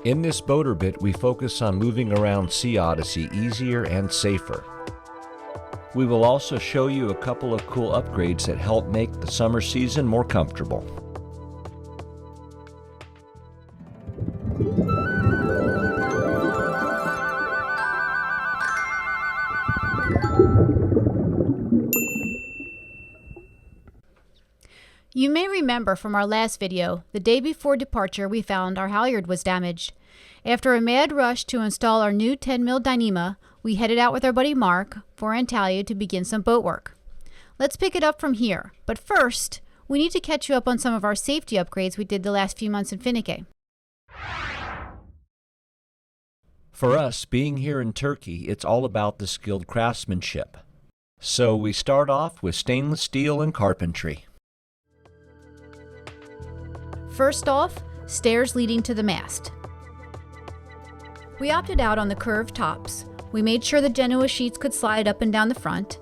In this boater bit, we focus on moving around Sea Odyssey easier and safer. We will also show you a couple of cool upgrades that help make the summer season more comfortable. You may remember from our last video, the day before departure we found our halyard was damaged. After a mad rush to install our new 10mm Dyneema, we headed out with our buddy Mark for Antalya to begin some boat work. Let's pick it up from here, but first, we need to catch you up on some of our safety upgrades we did the last few months in Finike. For us, being here in Turkey, it's all about the skilled craftsmanship. So we start off with stainless steel and carpentry. First off, stairs leading to the mast. We opted out on the curved tops. We made sure the Genoa sheets could slide up and down the front.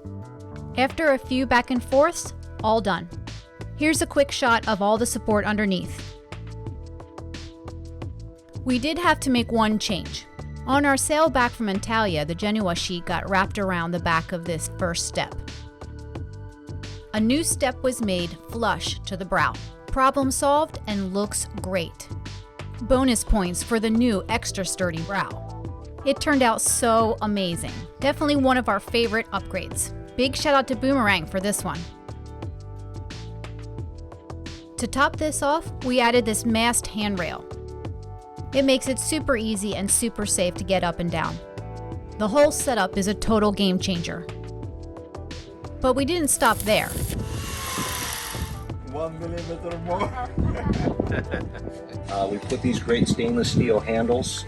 After a few back and forths, all done. Here's a quick shot of all the support underneath. We did have to make one change. On our sail back from Antalya, the Genoa sheet got wrapped around the back of this first step. A new step was made flush to the brow. Problem solved and looks great. Bonus points for the new extra sturdy brow. It turned out so amazing. Definitely one of our favorite upgrades. Big shout out to Boomerang for this one. To top this off, we added this mast handrail. It makes it super easy and super safe to get up and down. The whole setup is a total game changer. But we didn't stop there. 1 millimeter more. We put these great stainless steel handles.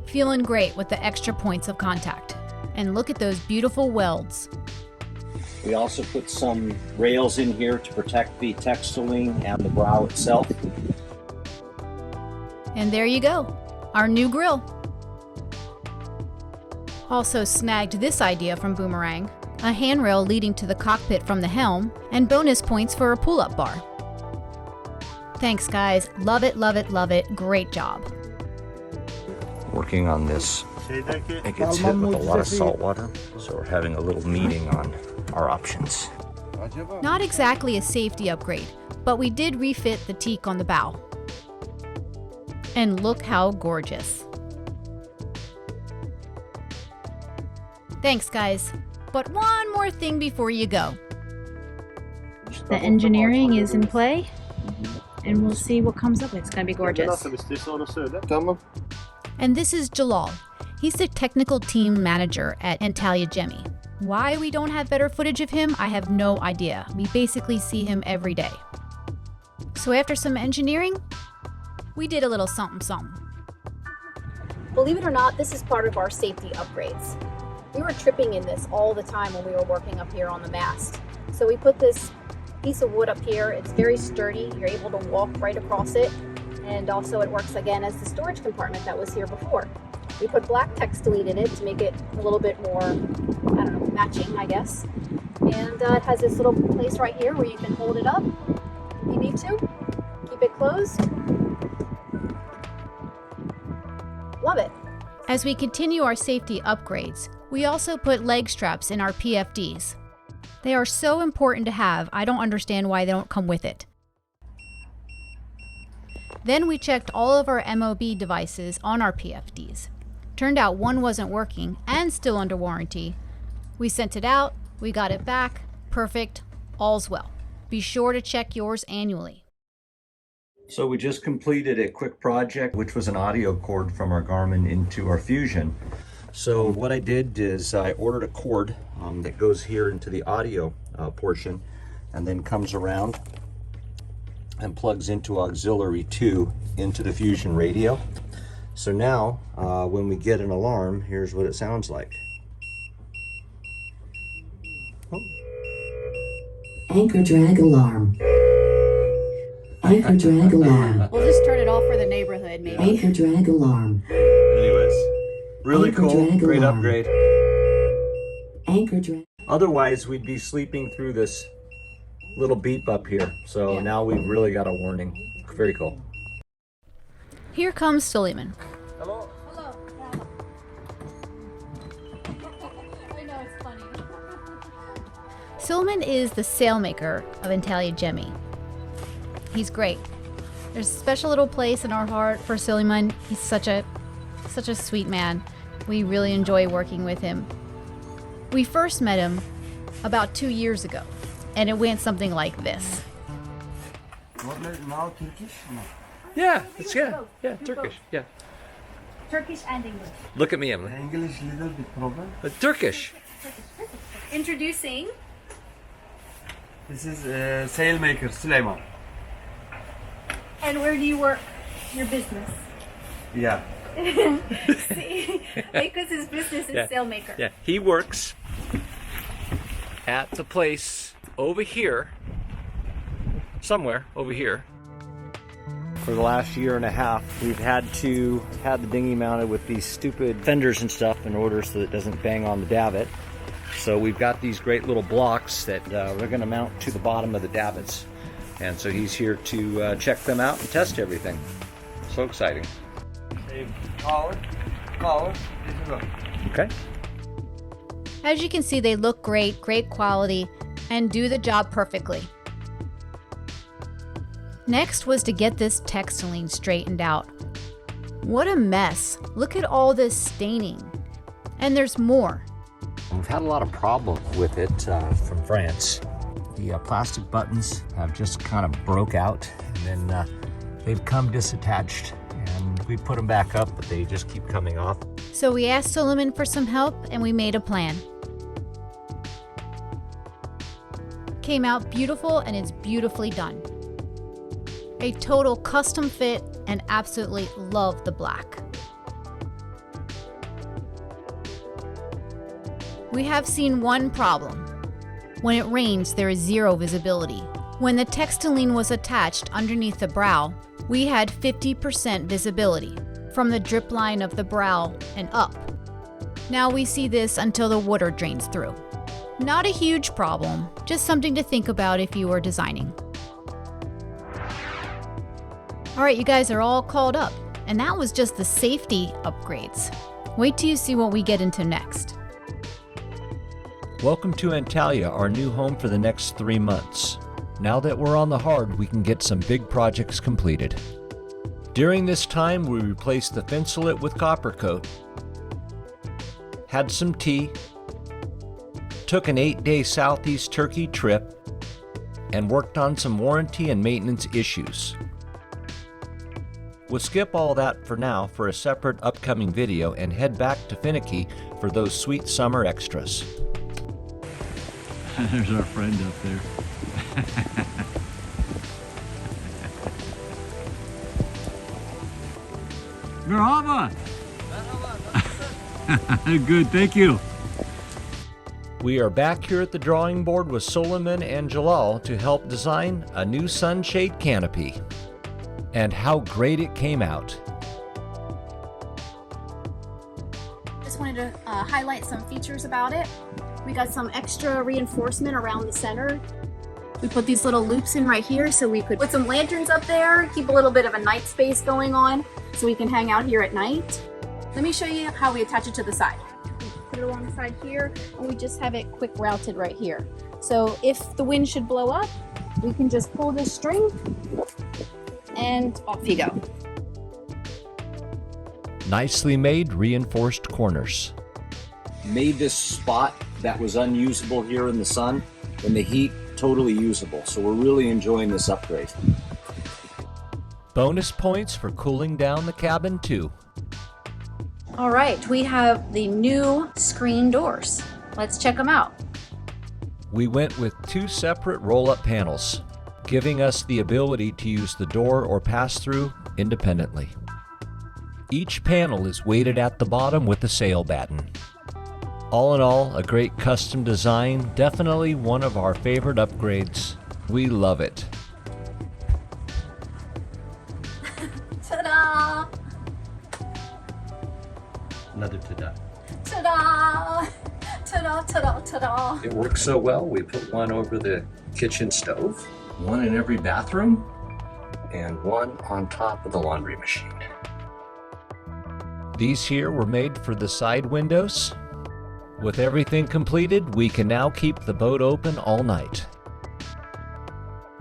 Feeling great with the extra points of contact. And look at those beautiful welds. We also put some rails in here to protect the textiling and the brow itself. And there you go, our new grill. Also snagged this idea from Boomerang, a handrail leading to the cockpit from the Helm, and bonus points for a pull-up bar. Thanks guys, love it, love it, love it, great job. Working on this, it gets hit with a lot of salt water, so we're having a little meeting on our options. Not exactly a safety upgrade, but we did refit the teak on the bow. And look how gorgeous. Thanks guys, but one more thing before you go. The engineering is in play, and we'll see what comes up. It's gonna be gorgeous. And this is Jalal. He's the technical team manager at Antalya Gemi. Why we don't have better footage of him, I have no idea. We basically see him every day. So after some engineering, we did a little something something. Believe it or not, this is part of our safety upgrades. We were tripping in this all the time when we were working up here on the mast. So we put this piece of wood up here. It's very sturdy. You're able to walk right across it. And also it works again as the storage compartment that was here before. We put black textilite in it to make it a little bit more, I don't know, matching, I guess. And it has this little place right here where you can hold it up if you need to. Keep it closed. Love it. As we continue our safety upgrades, we also put leg straps in our PFDs. They are so important to have, I don't understand why they don't come with it. Then we checked all of our MOB devices on our PFDs. Turned out one wasn't working and still under warranty. We sent it out, we got it back, perfect, all's well. Be sure to check yours annually. So we just completed a quick project, which was an audio cord from our Garmin into our Fusion. So what I did is I ordered a cord that goes here into the audio portion and then comes around and plugs into auxiliary 2 into the Fusion radio. So now when we get an alarm, here's what it sounds like. Oh. Anchor drag alarm. Anchor drag alarm. We'll just turn it off for the neighborhood, maybe. Anchor drag alarm. Anyways, really Anchor cool, drag great alarm. upgrade. Anchor drag. Otherwise, we'd be sleeping through this little beep up here. So Yeah. now we've really got a warning. Very cool. Here comes Suleiman. Hello. I know it's funny. Suleiman is the sailmaker of Antalya Gemi. He's great. There's a special little place in our heart for Suleiman. He's such a sweet man. We really enjoy working with him. We first met him about 2 years ago, and it went something like this. Now Turkish? No. Yeah, Turkish. Yeah. Turkish and English. Look at me, Emily. English little bit problem. Turkish. Introducing. This is sailmaker Süleyman. And where do you work? Your business. Yeah. Because his business is sailmaker. Yeah, he works at the place over here, somewhere over here. For the last year and a half, we've had the dinghy mounted with these stupid fenders and stuff in order so that it doesn't bang on the davit. So we've got these great little blocks that we're going to mount to the bottom of the davits. And so he's here to check them out and test everything. So exciting. Power. This is one. Okay. As you can see, they look great quality, and do the job perfectly. Next was to get this textiling straightened out. What a mess. Look at all this staining. And there's more. We've had a lot of problems with it from France. The plastic buttons have just kind of broke out, and then they've come disattached. And we put them back up, but they just keep coming off. So we asked Suleiman for some help, and we made a plan. Came out beautiful, and it's beautifully done. A total custom fit, and absolutely love the black. We have seen one problem. When it rains, there is zero visibility. When the textiling was attached underneath the brow, we had 50% visibility from the drip line of the brow and up. Now we see this until the water drains through. Not a huge problem, just something to think about if you are designing. All right, you guys are all called up, and that was just the safety upgrades. Wait till you see what we get into next. Welcome to Antalya, our new home for the next 3 months. Now that we're on the hard, we can get some big projects completed. During this time, we replaced the fincelet with copper coat, had some tea, took an 8-day Southeast Turkey trip, and worked on some warranty and maintenance issues. We'll skip all that for now for a separate upcoming video and head back to Finike for those sweet summer extras. There's our friend up there. Merhaba. Good, thank you. We are back here at the drawing board with Suleiman and Jalal to help design a new sunshade canopy. And how great it came out. Just wanted to highlight some features about it. We got some extra reinforcement around the center. We put these little loops in right here so we could put some lanterns up there, keep a little bit of a night space going on so we can hang out here at night. Let me show you how we attach it to the side. We put it along the side here, and we just have it quick routed right here. So if the wind should blow up, we can just pull this string and off you go. Nicely made reinforced corners. Made this spot that was unusable here in the sun in the heat totally usable. So we're really enjoying this upgrade. Bonus points for cooling down the cabin too. All right, we have the new screen doors. Let's check them out. We went with 2 separate roll-up panels, giving us the ability to use the door or pass-through independently. Each panel is weighted at the bottom with a sail batten. All in all, a great custom design, definitely one of our favorite upgrades. We love it. Ta-da! Another ta-da. Ta-da! Ta-da, ta-da, ta-da! It works so well, we put one over the kitchen stove, one in every bathroom, and one on top of the laundry machine. These here were made for the side windows. With everything completed, we can now keep the boat open all night.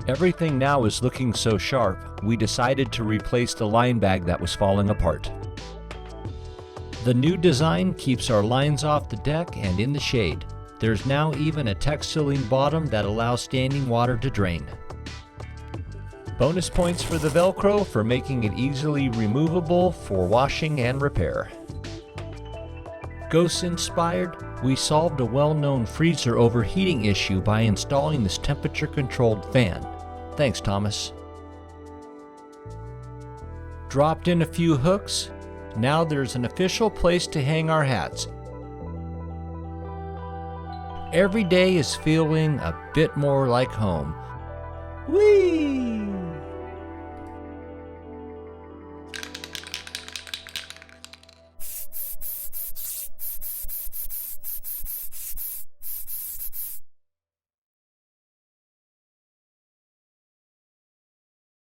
Everything now is looking so sharp, we decided to replace the line bag that was falling apart. The new design keeps our lines off the deck and in the shade. There's now even a text-sealing bottom that allows standing water to drain. Bonus points for the Velcro for making it easily removable for washing and repair. Ghost inspired, we solved a well-known freezer overheating issue by installing this temperature-controlled fan. Thanks, Thomas. Dropped in a few hooks. Now there's an official place to hang our hats. Every day is feeling a bit more like home. Whee!